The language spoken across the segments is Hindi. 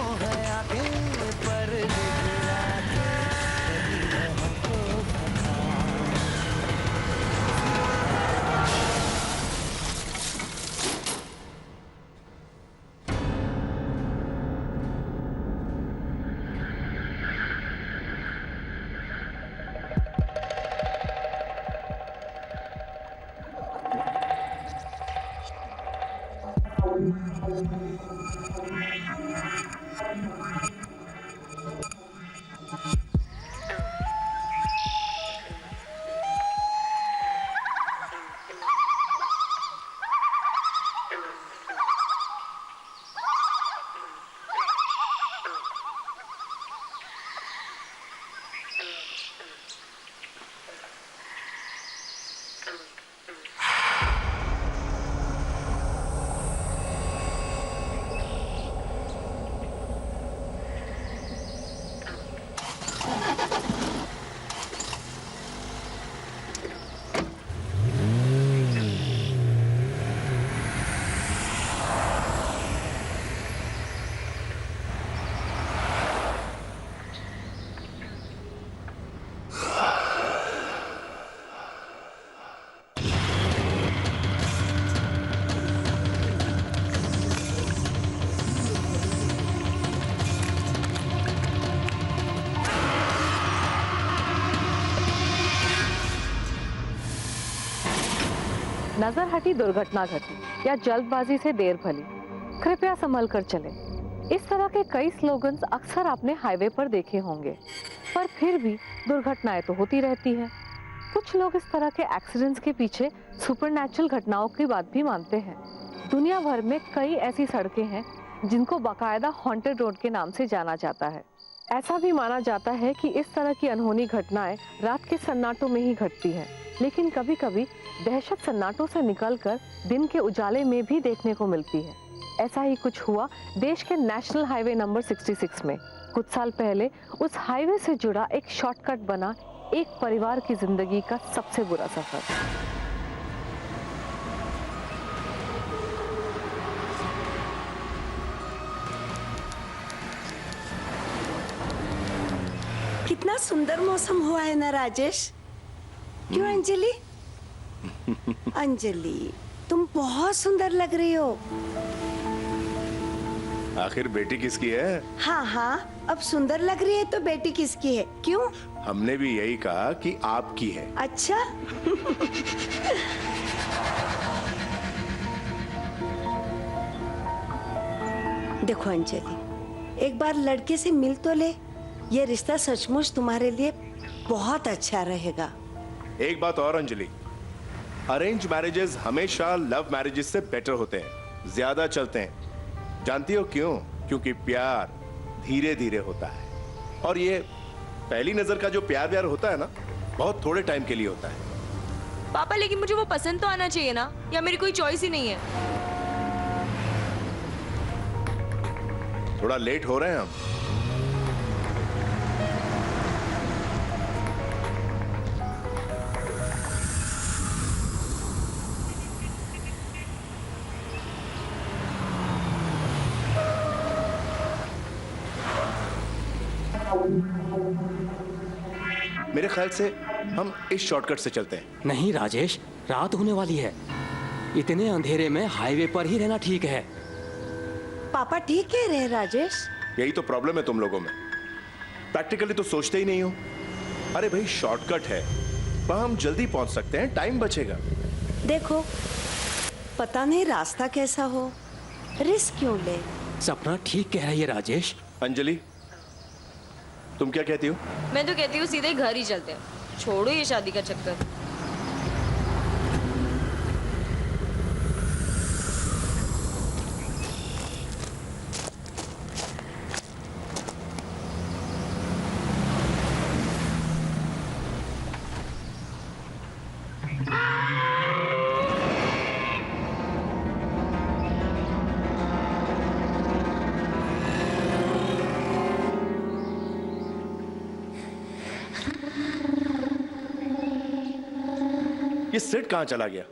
मोह आंखें पर दिखला के कभी है हमको खता। नजर हटी दुर्घटना घटी या जल्दबाजी से देर भली, कृपया संभल कर चलें। इस तरह के कई स्लोगन्स अक्सर आपने हाईवे पर देखे होंगे, पर फिर भी दुर्घटनाएं तो होती रहती हैं। कुछ लोग इस तरह के एक्सीडेंट्स के पीछे सुपरनैचुरल घटनाओं की बात भी मानते हैं। दुनिया भर में कई ऐसी सड़कें हैं जिनको बाकायदा हॉन्टेड रोड के नाम से जाना जाता है। ऐसा भी माना जाता है कि इस तरह की अनहोनी घटनाएं रात के सन्नाटों में ही घटती हैं, लेकिन कभी कभी दहशत सन्नाटों से निकलकर दिन के उजाले में भी देखने को मिलती है। ऐसा ही कुछ हुआ देश के नेशनल हाईवे नंबर 66 में। कुछ साल पहले उस हाईवे से जुड़ा एक शॉर्टकट बना एक परिवार की जिंदगी का सबसे बुरा सफर। कितना सुंदर मौसम हुआ है ना राजेश? क्यों अंजलि? अंजलि, तुम बहुत सुंदर लग रही हो। आखिर बेटी किसकी है? हाँ हाँ, अब सुंदर लग रही है तो बेटी किसकी है? क्यों? हमने भी यही कहा कि आपकी है। अच्छा। देखो अंजलि, एक बार लड़के से मिल तो ले। ये रिश्ता सचमुच तुम्हारे लिए बहुत अच्छा रहेगा। एक बात और अंजलि, अरेंज मैरिजेस हमेशा लव मैरिजेस से बेटर होते हैं, ज्यादा चलते हैं। जानती हो क्यों? क्योंकि प्यार धीरे धीरे होता है, और ये पहली नजर का जो प्यार व्यार होता है ना, बहुत थोड़े टाइम के लिए होता है। पापा, लेकिन मुझे वो पसंद तो आना चाहिए ना, या मेरी कोई चॉइस ही नहीं है। थोड़ा लेट हो रहे हैं हम। मेरे ख्याल से हम इस शॉर्टकट से चलते हैं। नहीं राजेश, रात होने वाली है। इतने अंधेरे में हाईवे पर ही रहना ठीक है। पापा ठीक कह रहे हैं राजेश। यही तो प्रॉब्लम है तुम लोगों में, प्रैक्टिकली तो सोचते ही नहीं हो। अरे भाई, शॉर्टकट है, वहां हम जल्दी पहुंच सकते हैं, टाइम बचेगा। देखो, पता नहीं रास्ता कैसा हो, रिस्क क्यों ले। सपना ठीक कह रही है राजेश। अंजलि, तुम क्या कहती हो? मैं तो कहती हूँ सीधे घर ही चलते हैं, छोड़ो ये शादी का चक्कर। ये सिट कहां चला गया?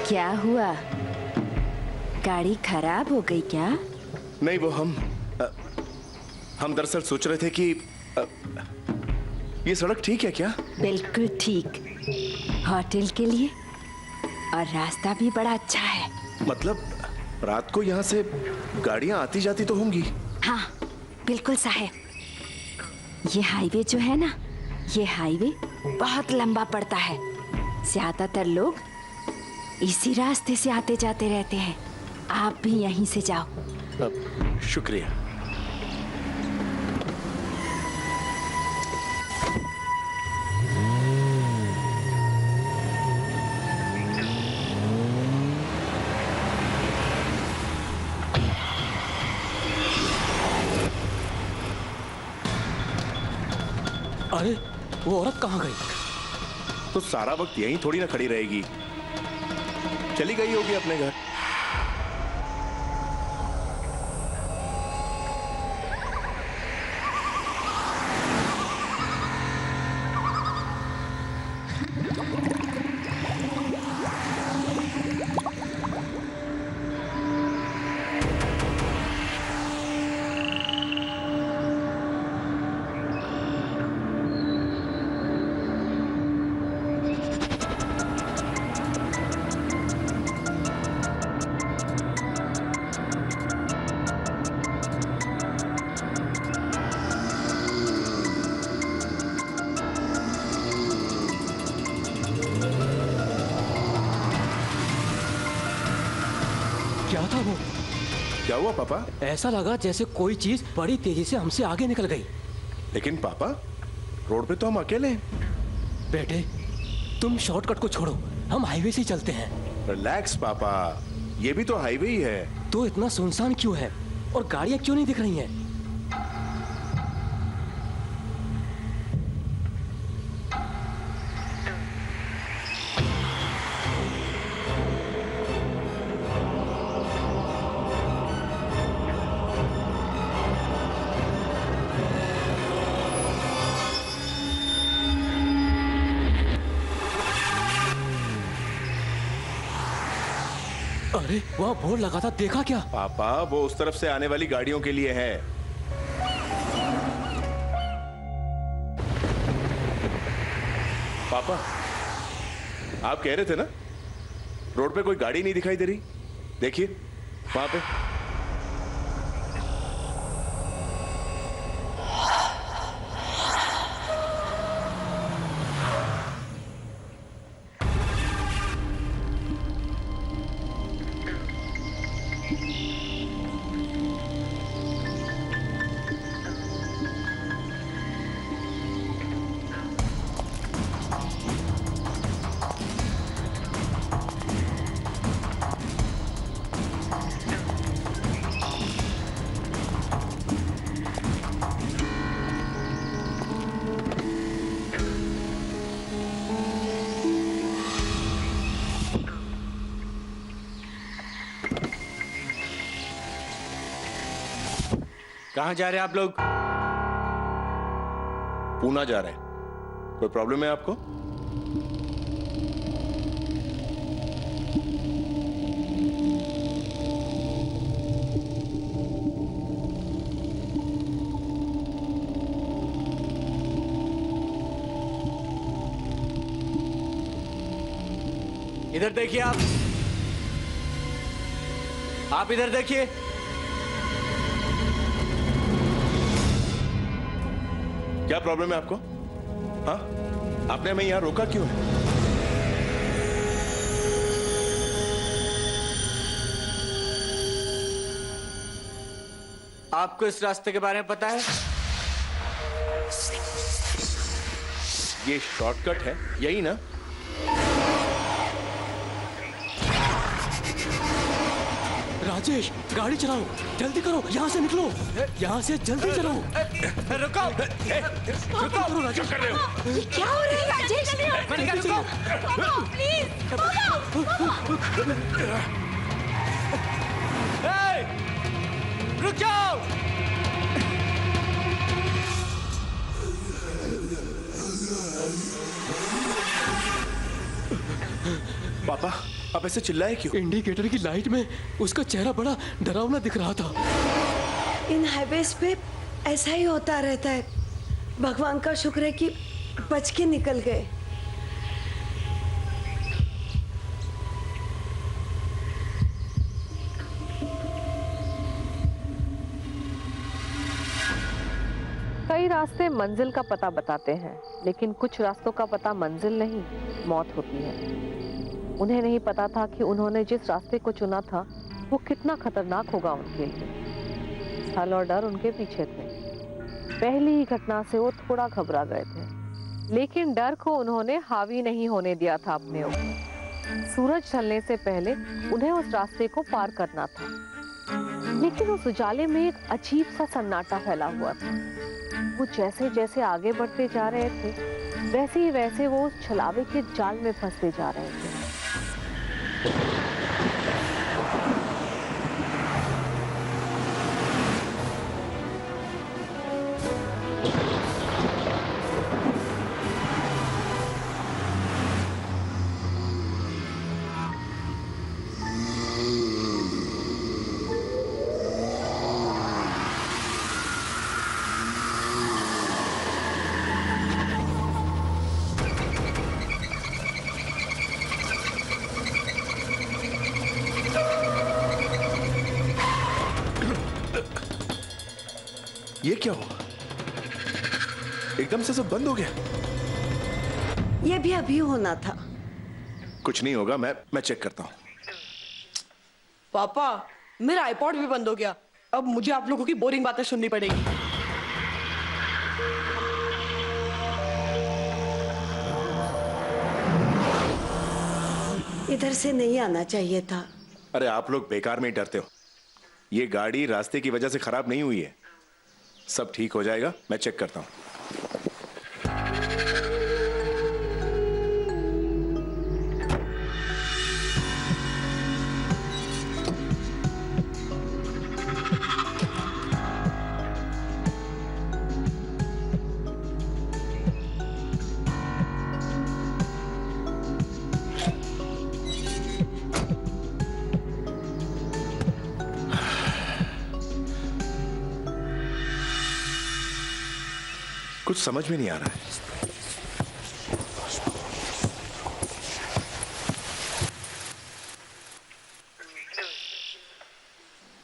क्या हुआ? गाड़ी खराब हो गई क्या? नहीं, वो हम दरअसल सोच रहे थे कि ये सड़क ठीक है क्या? बिल्कुल ठीक। होटल के लिए और रास्ता भी बड़ा अच्छा है। मतलब रात को यहाँ से गाड़ियाँ आती जाती तो होंगी? हाँ बिल्कुल साहब। ये हाईवे जो है ना, ये हाईवे बहुत लंबा पड़ता है। ज्यादातर लोग इसी रास्ते से आते जाते रहते हैं। आप भी यहीं से जाओ। शुक्रिया। अरे वो औरत कहाँ गई? तो सारा वक्त यहीं थोड़ी ना खड़ी रहेगी, चली गई होगी अपने घर। क्या था वो? क्या हुआ पापा? ऐसा लगा जैसे कोई चीज बड़ी तेजी से हमसे आगे निकल गई। लेकिन पापा, रोड पे तो हम अकेले हैं। बेटे, तुम शॉर्टकट को छोड़ो, हम हाईवे से चलते हैं। रिलैक्स पापा, ये भी तो हाईवे ही है। तो इतना सुनसान क्यों है और गाड़ियां क्यों नहीं दिख रही हैं? अरे वहाँ बोर्ड लगा था, देखा क्या? पापा, वो उस तरफ से आने वाली गाड़ियों के लिए है। पापा, आप कह रहे थे ना रोड पे कोई गाड़ी नहीं दिखाई दे रही। देखिए वहां पे। कहाँ जा रहे हैं आप लोग? पूना जा रहे हैं। कोई प्रॉब्लम है आपको? इधर देखिए आप इधर देखिए। क्या प्रॉब्लम है आपको? हाँ, आपने हमें यहां रोका क्यों है? आपको इस रास्ते के बारे में पता है? ये शॉर्टकट है, यही ना? राजेश, गाड़ी चलाओ, जल्दी करो, यहाँ से निकलो, यहाँ से जल्दी चलो। रुको, रुको राजेश। कर रहे हो? क्या हो रहा है राजेश? रुक जाओ। पापा, आप ऐसे चिल्लाए क्यों? इंडिकेटर की लाइट में उसका चेहरा बड़ा डरावना दिख रहा था। इन हाईवेज पे ऐसा ही होता रहता है। भगवान का शुक्र है कि बच के निकल गए। कई रास्ते मंजिल का पता बताते हैं, लेकिन कुछ रास्तों का पता मंजिल नहीं, मौत होती है। उन्हें नहीं पता था कि उन्होंने जिस रास्ते को चुना था वो कितना खतरनाक होगा उनके लिए। छल और डर उनके पीछे थे। पहली ही घटना से वो थोड़ा घबरा गए थे, लेकिन डर को उन्होंने हावी नहीं होने दिया था अपने ऊपर। सूरज ढलने से पहले उन्हें उस रास्ते को पार करना था, लेकिन उस उजाले में एक अजीब सा सन्नाटा फैला हुआ था। वो जैसे जैसे आगे बढ़ते जा रहे थे, वैसे ही वैसे वो उस छलावे के जाल में फंसते जा रहे थे। ये क्या हुआ? एकदम से सब बंद हो गया। ये भी अभी होना था। कुछ नहीं होगा, मैं चेक करता हूँ। पापा, मेरा आईपॉड भी बंद हो गया। अब मुझे आप लोगों की बोरिंग बातें सुननी पड़ेगी। इधर से नहीं आना चाहिए था। अरे आप लोग बेकार में ही डरते हो। ये गाड़ी रास्ते की वजह से खराब नहीं हुई है, सब ठीक हो जाएगा। मैं चेक करता हूँ। कुछ समझ में नहीं आ रहा है।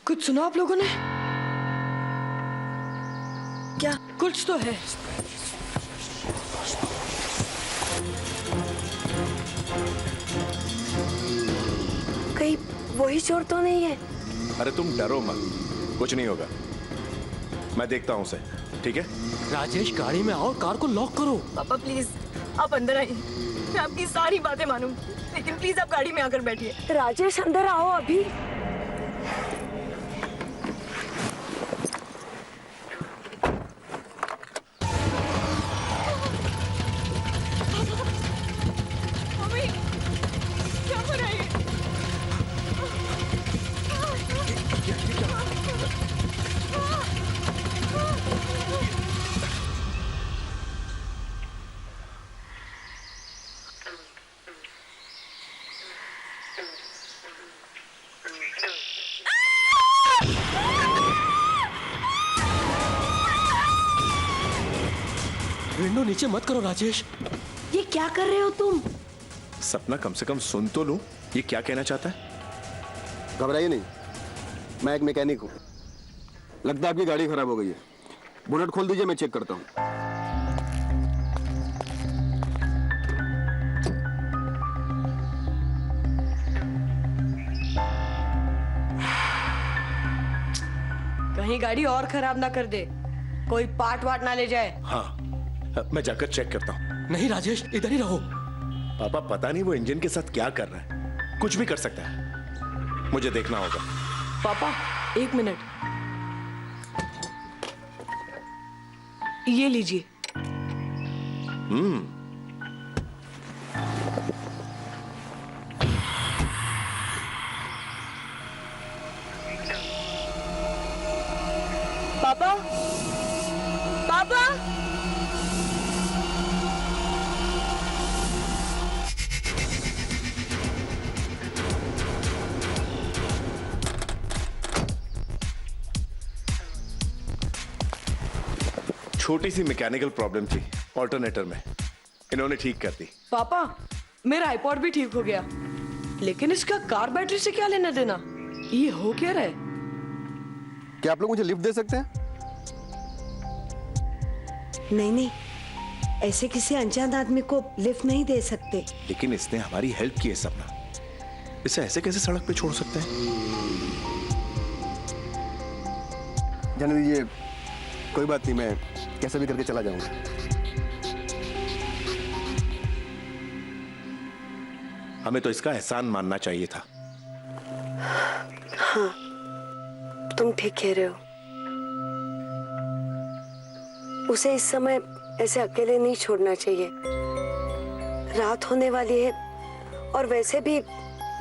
कुछ सुना आप लोगों ने? क्या? कुछ तो है। कहीं वही चोर तो नहीं है? अरे तुम डरो मत, कुछ नहीं होगा। मैं देखता हूं उसे, ठीक है? राजेश, गाड़ी में आओ, कार को लॉक करो। पापा प्लीज आप अंदर आइए, मैं आपकी सारी बातें मानूंगी, लेकिन प्लीज आप गाड़ी में आकर बैठिए। राजेश अंदर आओ अभी। मम्मी, क्या हो रहा है? विंडो नीचे मत करो राजेश। ये क्या कर रहे हो तुम? सपना, कम से कम सुन तो लूं, ये क्या कहना चाहता है? घबराइए नहीं, मैं एक मैकेनिक हूँ। लगता है आपकी गाड़ी खराब हो गई है। बोनट खोल दीजिए, मैं चेक करता हूँ। कहीं गाड़ी और खराब ना कर दे, कोई पार्ट वाट ना ले जाए। हाँ, मैं जाकर चेक करता हूँ। नहीं राजेश, इधर ही रहो। पापा, पता नहीं वो इंजन के साथ क्या कर रहा है, कुछ भी कर सकता है। मुझे देखना होगा। पापा, एक मिनट, ये लीजिए। पापा, पापा, छोटी सी मैकेनिकल प्रॉब्लम थी ऑल्टरनेटर में, इन्होंने ठीक कर दी। पापा मेरा आईपॉड भी ठीक हो गया, लेकिन इसका कार बैटरी से क्या लेना देना? ये हो क्या रहा है? क्या आप लोग मुझे लिफ्ट दे सकते हैं? नहीं नहीं, ऐसे किसी अनजान आदमी को लिफ्ट नहीं दे सकते। लेकिन इसने हमारी हेल्प की है सपना, इसे ऐसे कैसे सड़क पे छोड़ सकते हैं? जाने दीजिए, कोई बात नहीं, मैं कैसे भी करके चला जाऊंगा। हमें तो इसका एहसान मानना चाहिए था। हाँ, तुम ठीक कह रहे हो। उसे इस समय ऐसे अकेले नहीं छोड़ना चाहिए। रात होने वाली है, और वैसे भी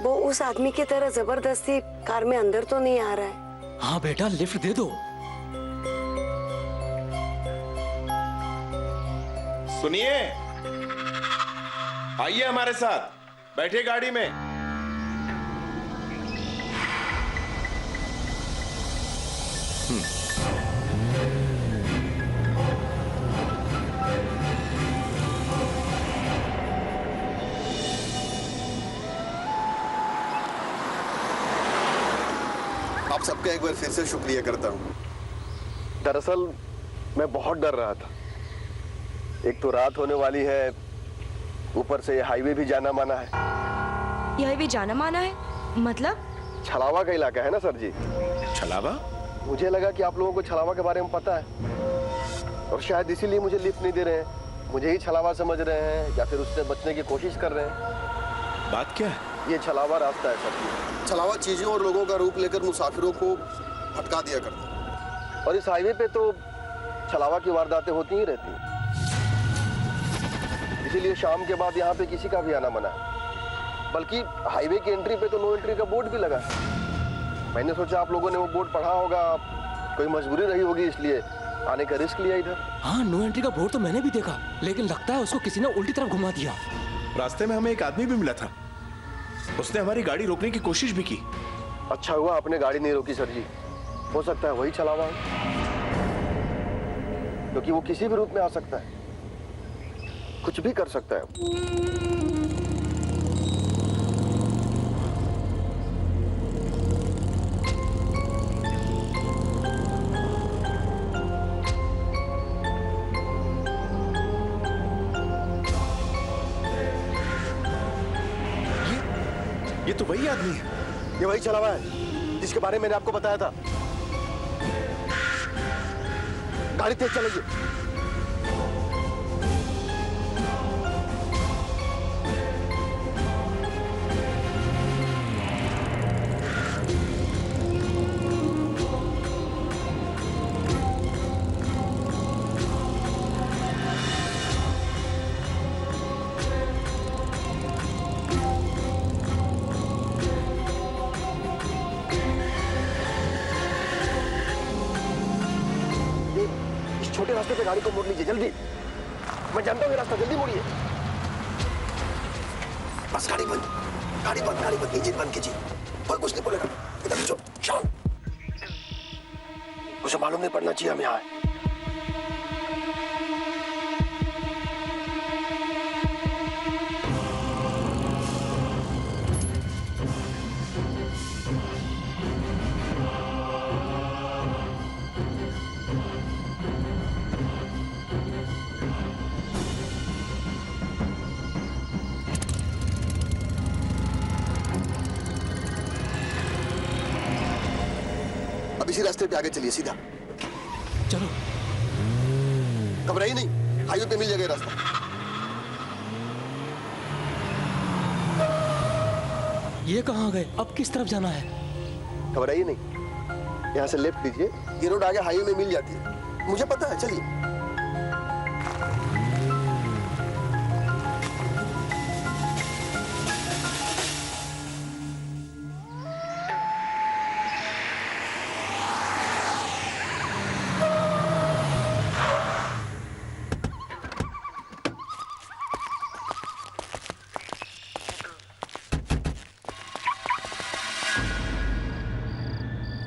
वो उस आदमी की तरह जबरदस्ती कार में अंदर तो नहीं आ रहा है। हाँ बेटा, लिफ्ट दे दो। सुनिए, आइए हमारे साथ, बैठिए गाड़ी में। आप सबका एक बार फिर से शुक्रिया करता हूँ। दरअसल मैं बहुत डर रहा था। एक तो रात होने वाली है, ऊपर से ये हाईवे भी जाना माना है। ये हाईवे जाना माना है मतलब? छलावा का इलाका है ना सर जी। छलावा? मुझे लगा कि आप लोगों को छलावा के बारे में पता है, और शायद इसीलिए मुझे लिफ्ट नहीं दे रहे हैं, मुझे ही छलावा समझ रहे हैं, या फिर उससे बचने की कोशिश कर रहे हैं। बात क्या है? ये छलावा रास्ता है सर जी। छलावा चीजों और लोगों का रूप लेकर मुसाफिरों को भटका दिया करता है, और इस हाईवे पे तो छलावा की वारदातें होती ही रहती हैं। इसीलिए शाम के बाद यहाँ पे किसी का भी आना मना है। बल्कि हाईवे की एंट्री पे तो नो एंट्री का बोर्ड भी लगा है। मैंने सोचा आप लोगों ने वो बोर्ड पढ़ा होगा, कोई मजबूरी रही होगी, इसलिए आने का रिस्क लिया इधर। हाँ, नो एंट्री का बोर्ड तो मैंने भी देखा, लेकिन लगता है उसको किसी ने उल्टी तरफ घुमा दिया। रास्ते में हमें एक आदमी भी मिला था, उसने हमारी गाड़ी रोकने की कोशिश भी की। अच्छा हुआ आपने गाड़ी नहीं रोकी सर जी, हो सकता है वही छलावा, क्योंकि वो किसी भी रूप में आ सकता है, कुछ भी कर सकता है। ये तो वही आदमी है। ये वही छलावा है जिसके बारे में मैंने आपको बताया था। गाड़ी तेज चलाइए। छोटे रास्ते पे गाड़ी को मोड़ लीजिए जल्दी। मैं जानता हूँ ये रास्ता, जल्दी मोड़िए। बस गाड़ी बंद, गाड़ी बंद, गाड़ी बंद, इंजन बंद कीजिए। कोई कुछ नहीं बोलेगा, इधर जो शांत। मुझे मालूम नहीं पड़ना चाहिए हम यहाँ आए। अब इसी रास्ते पे आगे चलिए सीधा। चलो। घबराइए नहीं, हाईवे पे मिल जाएगा रास्ता। ये कहाँ गए? अब किस तरफ जाना है? घबराइए नहीं, यहाँ से लेफ्ट लीजिए, ये रोड आगे हाईवे में मिल जाती है, मुझे पता है, चलिए।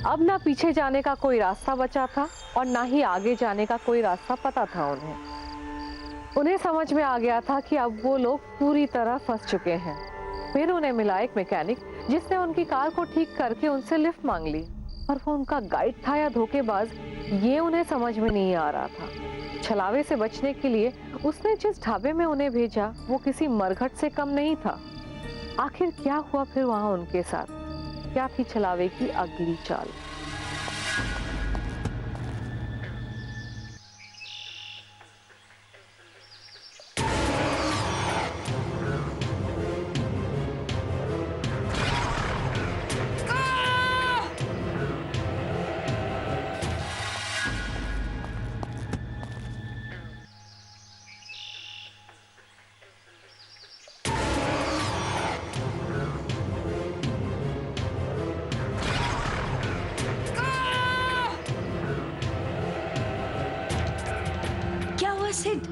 अब ना पीछे जाने का कोई रास्ता बचा था और ना ही आगे जाने का कोई रास्ता पता था उन्हें समझ में आ गया था कि अब वो लोग पूरी तरह फंस चुके हैं। फिर उन्हें मिला एक मैकेनिक जिसने उनकी कार को ठीक करके उनसे लिफ्ट मांग ली, पर वो उनका गाइड था या धोखेबाज, ये उन्हें समझ में नहीं आ रहा था। छलावे से बचने के लिए उसने जिस ढाबे में उन्हें भेजा वो किसी मरघट से कम नहीं था। आखिर क्या हुआ फिर वहां उनके साथ? क्या थी छलावे की अगली चाल?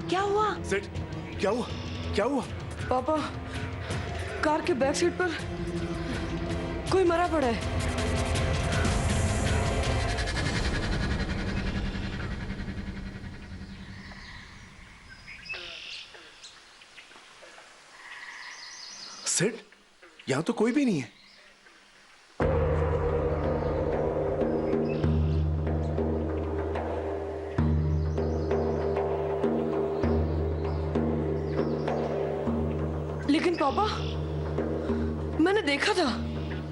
क्या हुआ? सिड, क्या हुआ? क्या हुआ? पापा, कार के बैक सीट पर कोई मरा पड़ा है। सिड, यहां तो कोई भी नहीं है। लेकिन पापा, मैंने देखा था।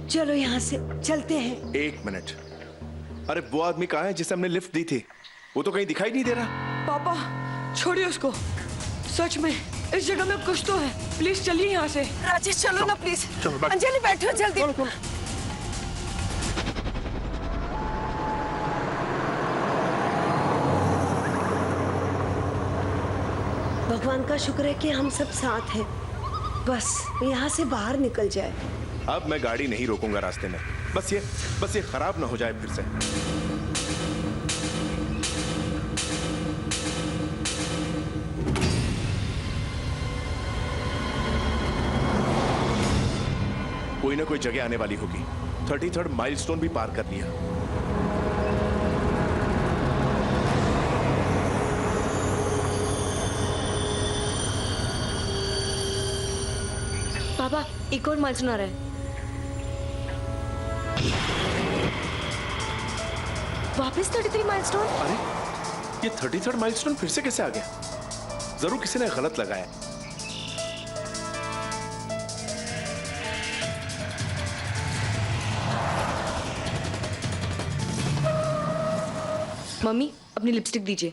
चलो यहाँ से चलते हैं। एक मिनट, अरे वो आदमी कहाँ है जिसे हमने लिफ्ट दी थी? वो तो कहीं दिखाई नहीं दे रहा। पापा, छोड़िए उसको। सच में इस जगह में कुछ तो है। प्लीज चलिए यहाँ से। राजेश चलो ना प्लीज। चलो, अंजलि बैठो जल्दी। चलो। भगवान का शुक्र है कि हम सब साथ हैं। बस यहाँ से बाहर निकल जाए। अब मैं गाड़ी नहीं रोकूंगा रास्ते में। बस ये खराब ना हो जाए फिर से। कोई ना कोई जगह आने वाली होगी। 33rd माइलस्टोन भी पार कर लिया। पापा, एक और माइलस्टोन आ रहा है। वापस 33 माइलस्टोन। अरे ये 33rd माइलस्टोन फिर से कैसे आ गया? जरूर किसी ने गलत लगाया। मम्मी, अपनी लिपस्टिक दीजिए।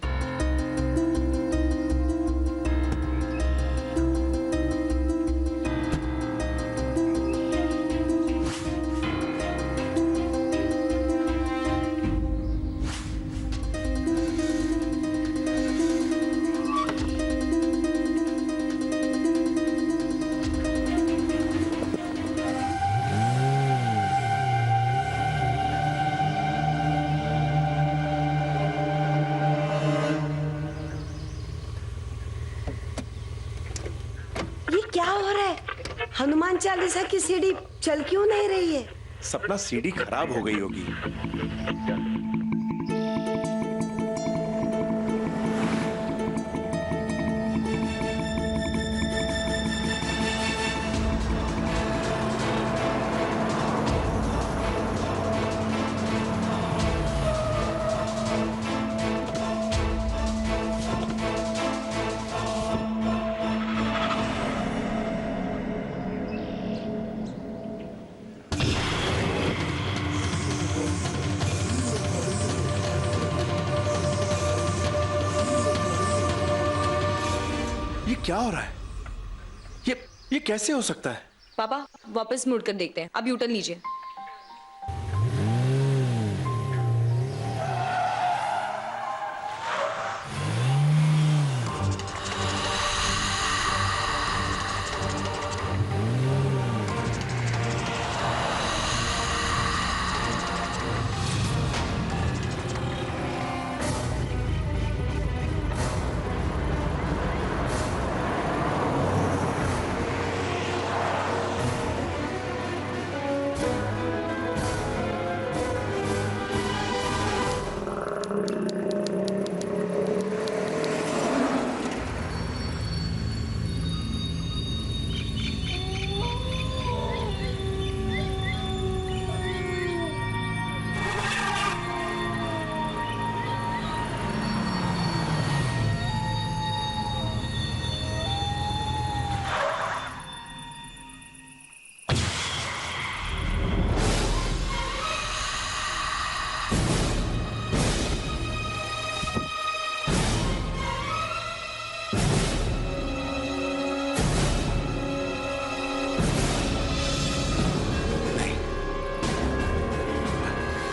हनुमान चालीसा की सीढ़ी चल क्यों नहीं रही है? सपना, सीढ़ी खराब हो गई होगी। ये क्या हो रहा है? ये कैसे हो सकता है? पापा, वापस मुड़कर देखते हैं। अब यूटर्न लीजिए।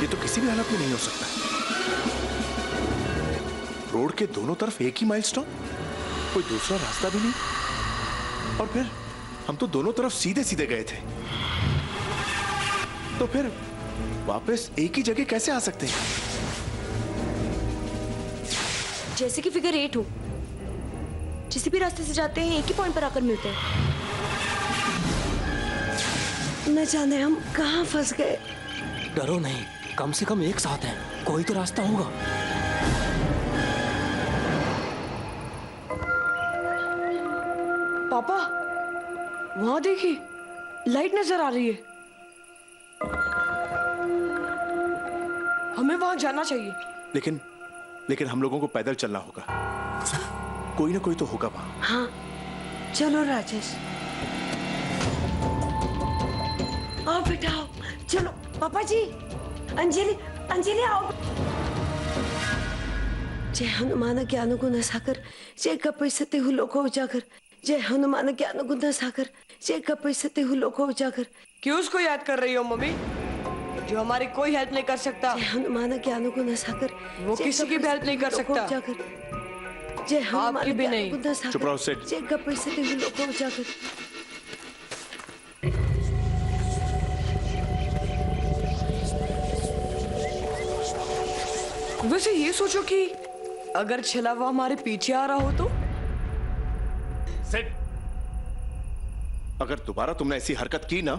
ये तो किसी भी हालत में नहीं हो सकता। रोड के दोनों तरफ एक ही माइलस्टोन, कोई दूसरा रास्ता भी नहीं। और फिर हम तो दोनों तरफ सीधे सीधे गए थे, तो फिर वापस एक ही जगह कैसे आ सकते हैं? जैसे कि फिगर 8 हो, जिस भी रास्ते से जाते हैं एक ही पॉइंट पर आकर मिलते हैं। न जाने हम कहाँ फंस गए। डरो नहीं, कम से कम एक साथ हैं, कोई तो रास्ता होगा। पापा, वहां देखिए, लाइट नजर आ रही है। हमें वहां जाना चाहिए। लेकिन हम लोगों को पैदल चलना होगा। कोई ना कोई तो होगा वहां। हाँ, चलो राजेश। आओ बेटा आओ, चलो। पापा जी, अंजलि आओ। जय हनुमान ज्ञान गुण सागर, जय कपीसते हु लोको उजागर, जय हनुमान ज्ञान गुण सागर, जय कपीसते हु लोको उजागर। क्यों उसको याद कर रही हो मम्मी, जो हमारी कोई हेल्प नहीं कर सकता? जय हनुमान ज्ञान गुण सागर, वो किसी की भी हेल्प नहीं कर सकता। जय हनुमान आपकी भी नहीं। ज्ञान गुण सागर, चुप रहो सेठ। जय कपीसते हु लोको उजागर। वैसे ये सोचो कि अगर छलावा हमारे पीछे आ रहा हो तो? सेठ, अगर दोबारा तुमने ऐसी हरकत की ना,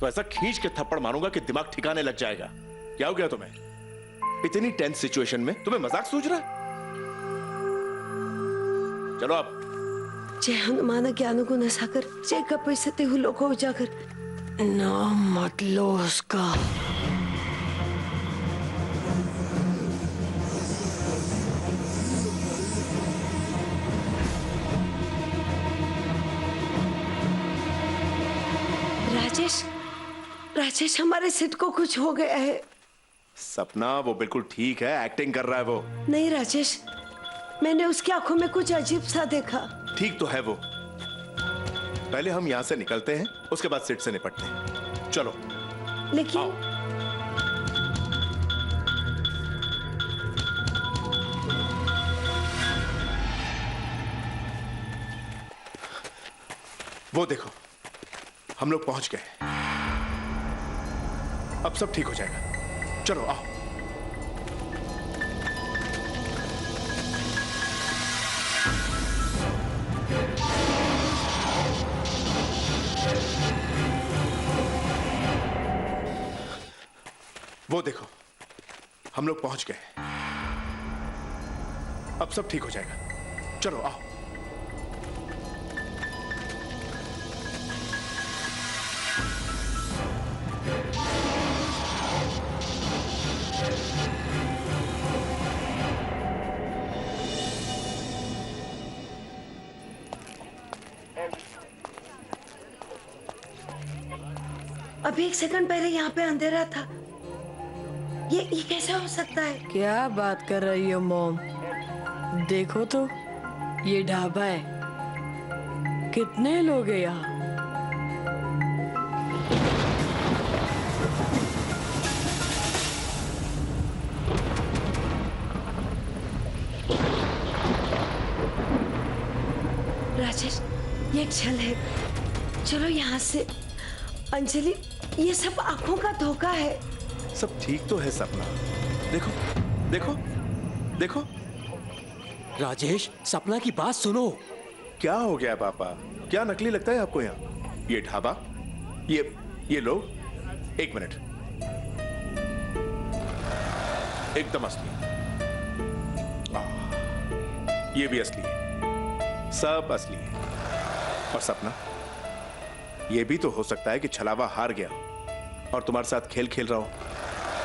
तो ऐसा खींच के थप्पड़ मारूंगा कि दिमाग ठिकाने लग जाएगा। क्या हो गया तुम्हें? इतनी टेंस सिचुएशन में तुम्हें मजाक सूझ रहा है? चलो अब। जय हनुमान ज्ञान गुण सागर, जय कपीसते हु लोको उजागर। नाम मत लो उसका। राजेश, हमारे सिद्ध को कुछ हो गया है। सपना, वो बिल्कुल ठीक है, एक्टिंग कर रहा है वो। नहीं राजेश, मैंने उसकी आंखों में कुछ अजीब सा देखा। ठीक तो है वो। पहले हम यहाँ से निकलते हैं, उसके बाद सिट से निपटते हैं। चलो। लेकिन वो देखो, हम लोग पहुंच गए। अब सब ठीक हो जाएगा। चलो आओ। वो देखो, हम लोग पहुंच गए। अब सब ठीक हो जाएगा। चलो आओ। अभी एक सेकंड पहले यहाँ पे अंधेरा था। ये कैसा हो सकता है? क्या बात कर रही हो मॉम? देखो तो, ये ढाबा है। कितने लोग हैं यहाँ? राजेश, ये एक छल है। चलो यहाँ से। अंजलि, ये सब आंखों का धोखा है। सब ठीक तो है सपना। देखो देखो देखो। राजेश, सपना की बात सुनो। क्या हो गया पापा? क्या नकली लगता है आपको यहाँ? ये ढाबा, ये लोग। एक मिनट, एकदम असली। ये भी असली है, सब असली है। और सपना, ये भी तो हो सकता है कि छलावा हार गया और तुम्हारे साथ खेल खेल रहा हो।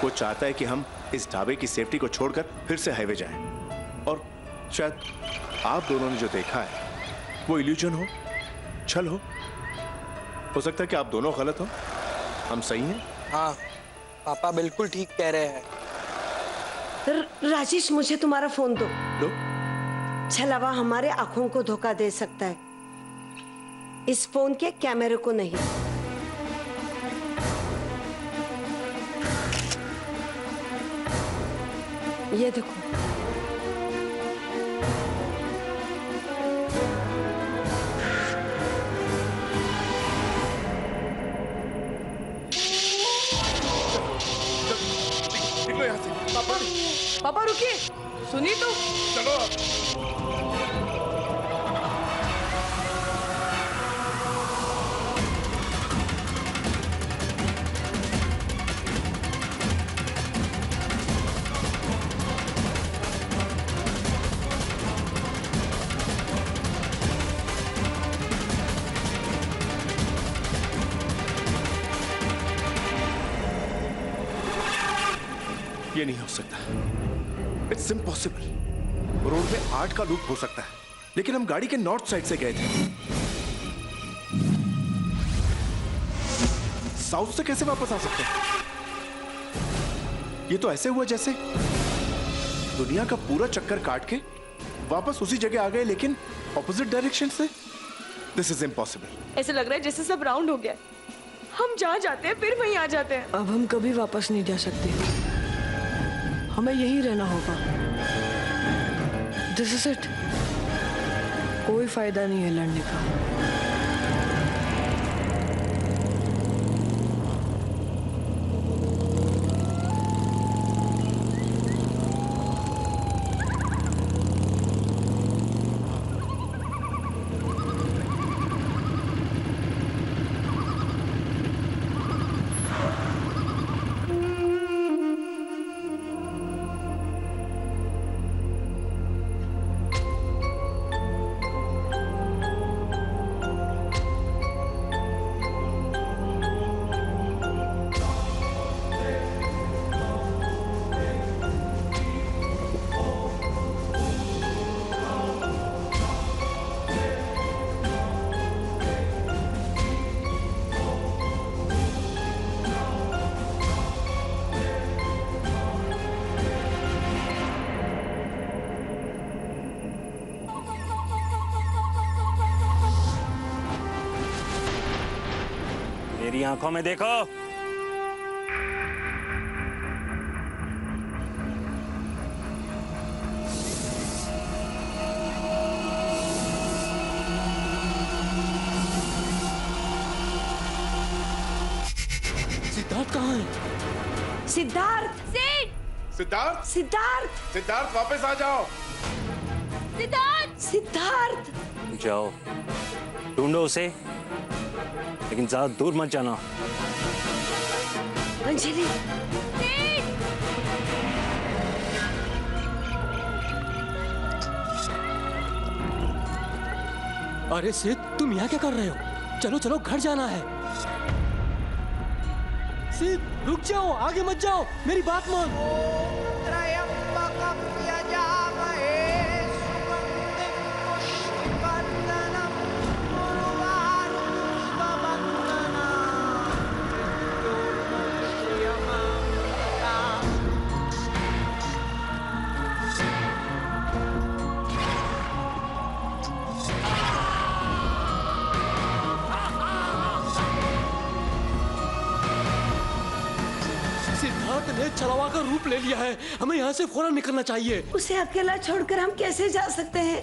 वो चाहता है कि हम इस ढाबे की सेफ्टी को छोड़कर फिर से हाईवे जाएं। और शायद आप दोनों ने जो देखा है वो इल्यूजन हो, छल हो सकता है कि आप दोनों गलत हो, हम सही हैं। हाँ, पापा बिल्कुल ठीक कह रहे हैं। राजेश, मुझे तुम्हारा फोन दो। लो। छलावा हमारे आंखों को धोखा दे सकता है, इस फोन के कैमरे को नहीं। ये देखो। निकलो यहाँ से। पापा, पापा रुकिए, सुनिए तो। चलो। ये नहीं हो सकता। It's impossible. रोड पे 8 का लूप हो सकता है, लेकिन हम गाड़ी के नॉर्थ साइड से गए थे। साउथ से कैसे वापस आ सकते हैं? ये तो ऐसे हुआ जैसे दुनिया का पूरा चक्कर काट के वापस उसी जगह आ गए, लेकिन ऑपोजिट डायरेक्शन से। This is impossible. ऐसे लग रहा है जैसे सब राउंड हो गया। हम जहाँ जाते हैं फिर वहीं आ जाते हैं। अब हम कभी वापस नहीं जा सकते, हमें यहीं रहना होगा। This is it. कोई फायदा नहीं है लड़ने का। मेरी आंखों में देखो। सिद्धार्थ कहाँ है? सिद्धार्थ, सिद्धार्थ, सिद्धार्थ, सिद्धार्थ वापस आ जाओ। सिद्धार्थ, सिद्धार्थ। जाओ ढूंढो उसे, लेकिन ज्यादा दूर मत जाना। अंजलि, अरे सिद्ध, तुम यहाँ क्या कर रहे हो? चलो चलो, घर जाना है। सिद्ध, रुक जाओ, आगे मत जाओ, मेरी बात मान। सिद्धार्थ ने छलावा का रूप ले लिया है, हमें यहाँ से फौरन निकलना चाहिए। उसे अकेला छोड़कर हम कैसे जा सकते हैं?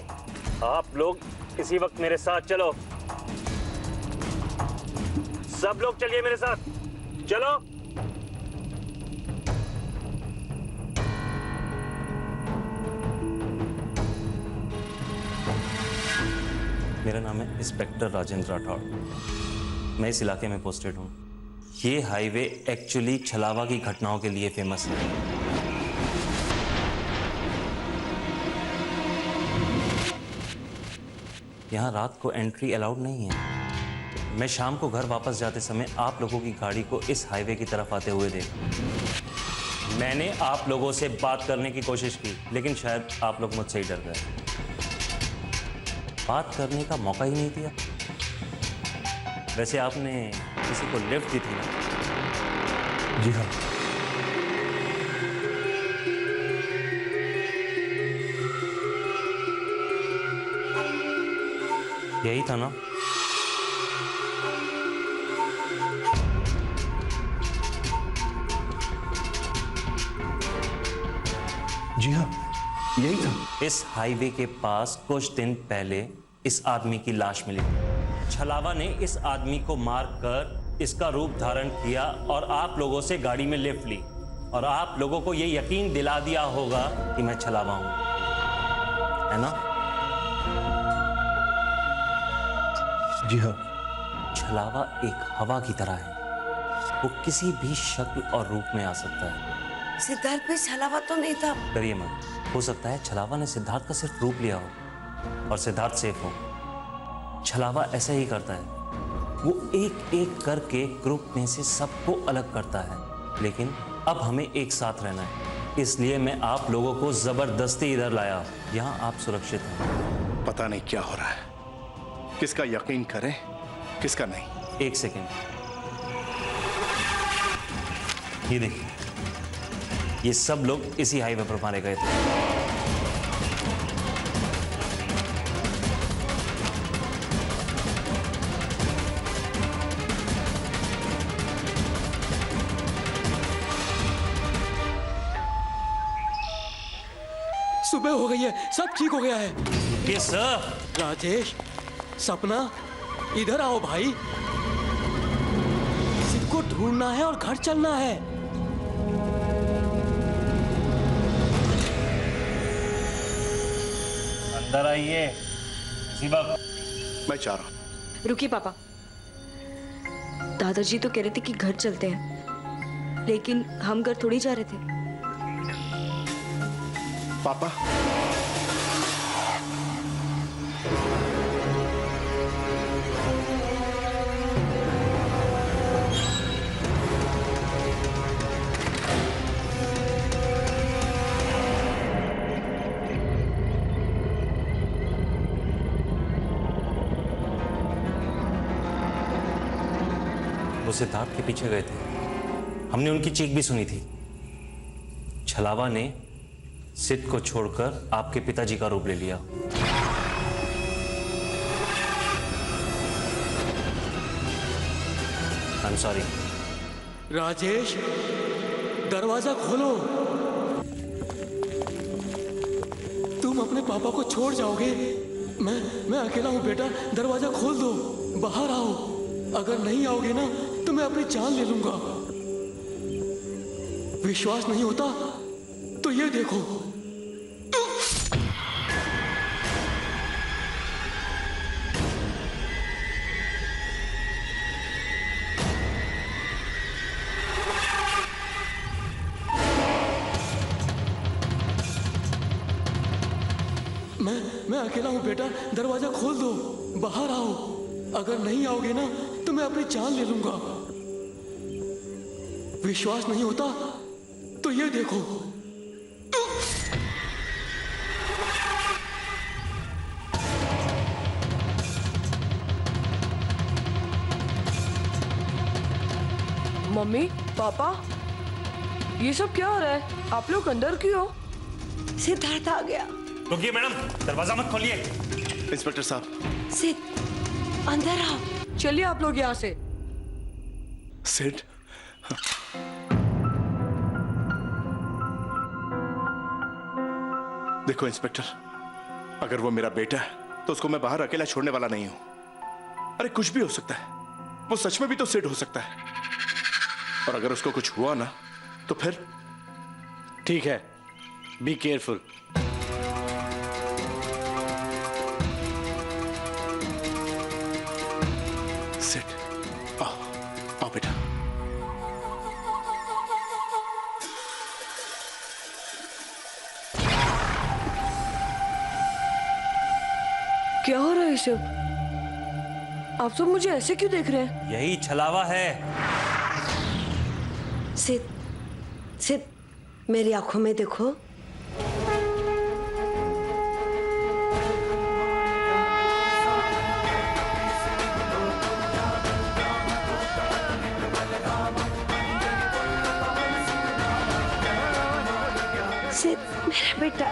आप लोग इसी वक्त मेरे साथ चलो। सब लोग चलिए मेरे साथ, चलो। मेरा नाम है इंस्पेक्टर राजेंद्र राठौड़। मैं इस इलाके में पोस्टेड हूँ। ये हाईवे एक्चुअली छलावा की घटनाओं के लिए फेमस है। यहाँ रात को एंट्री अलाउड नहीं है। मैं शाम को घर वापस जाते समय आप लोगों की गाड़ी को इस हाईवे की तरफ आते हुए देखा। मैंने आप लोगों से बात करने की कोशिश की, लेकिन शायद आप लोग मुझसे ही डर गए। बात करने का मौका ही नहीं दिया। वैसे आपने किसी को लिफ्ट दी थी ना? जी हाँ। यही था ना? जी हाँ, यही था। इस हाईवे के पास कुछ दिन पहले इस आदमी की लाश मिली। छलावा ने इस आदमी को मार कर इसका रूप धारण किया और आप लोगों से गाड़ी में लिफ्ट ली और आप लोगों को यह यकीन दिला दिया होगा कि मैं छलावा हूं, है ना? जी हाँ। छलावा एक हवा की तरह है, वो किसी भी शक्ल और रूप में आ सकता है। सिद्धार्थ में छलावा तो नहीं था। डरिए मत, हो सकता है छलावा ने सिद्धार्थ का सिर्फ रूप लिया हो और सिद्धार्थ सेफ हो। छलावा ऐसा ही करता है, वो एक एक करके ग्रुप में से सबको अलग करता है। लेकिन अब हमें एक साथ रहना है, इसलिए मैं आप लोगों को जबरदस्ती इधर लाया। यहाँ आप सुरक्षित हैं। पता नहीं क्या हो रहा है, किसका यकीन करें किसका नहीं। एक सेकेंड, ये देखिए, ये सब लोग इसी हाईवे पर मारे गए थे। सुबह हो गई है, सब ठीक हो गया है। किस राजेश, सपना, इधर आओ भाई। सिद्ध को ढूंढना है और घर चलना है। अंदर आइए। इसी वक्त मैं चाह रहा हूं। रुकिए पापा, दादाजी तो कह रहे थे कि घर चलते हैं, लेकिन हम घर थोड़ी जा रहे थे। पापा, वो सिद्धार्थ के पीछे गए थे, हमने उनकी चीख भी सुनी थी। छलावा ने सिद्ध को छोड़कर आपके पिताजी का रूप ले लिया। I am sorry. राजेश, दरवाजा खोलो। तुम अपने पापा को छोड़ जाओगे। मैं अकेला हूं बेटा, दरवाजा खोल दो, बाहर आओ। अगर नहीं आओगे ना तो मैं अपनी जान ले लूंगा। विश्वास नहीं होता तो ये देखो। मैं अकेला हूं बेटा, दरवाजा खोल दो, बाहर आओ। अगर नहीं आओगे ना तो मैं अपनी जान ले लूंगा। विश्वास नहीं होता तो ये देखो। मम्मी, पापा, ये सब क्या हो रहा है? आप लोग अंदर क्यों? सिद्धार्थ आ गया। रुकिए मैडम, दरवाजा मत खोलिए। इंस्पेक्टर साहब। सिद्ध, अंदर आओ। चलिए आप लोग यहाँ से। सिड, देखो इंस्पेक्टर, अगर वो मेरा बेटा है तो उसको मैं बाहर अकेला छोड़ने वाला नहीं हूं। अरे कुछ भी हो सकता है, वो सच में भी तो सिड हो सकता है। और अगर उसको कुछ हुआ ना तो फिर। ठीक है, बी केयरफुल। सिड, आओ आओ बेटा। क्या हो रहा है सब? आप सब मुझे ऐसे क्यों देख रहे हैं? यही छलावा है। सिद्ध, सिद्ध, मेरी आंखों में देखो। सिद्ध, मेरा बेटा।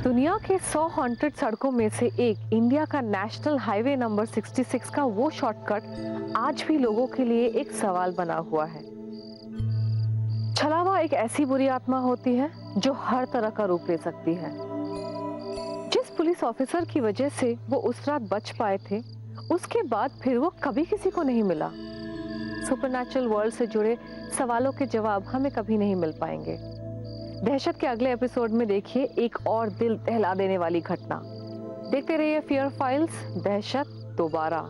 दुनिया के 100 हॉन्टेड सड़कों में से एक इंडिया का नेशनल हाईवे नंबर 66 का वो शॉर्टकट आज भी लोगों के लिए एक सवाल बना हुआ है। छलावा एक ऐसी बुरी आत्मा होती है जो हर तरह का रूप ले सकती है। जिस पुलिस ऑफिसर की वजह से वो उस रात बच पाए थे, उसके बाद फिर वो कभी किसी को नहीं मिला। सुपरनैचुरल वर्ल्ड से जुड़े सवालों के जवाब हमें कभी नहीं मिल पाएंगे। दहशत के अगले एपिसोड में देखिए एक और दिल दहला देने वाली घटना। देखते रहिए फियर फाइल्स, दहशत दोबारा।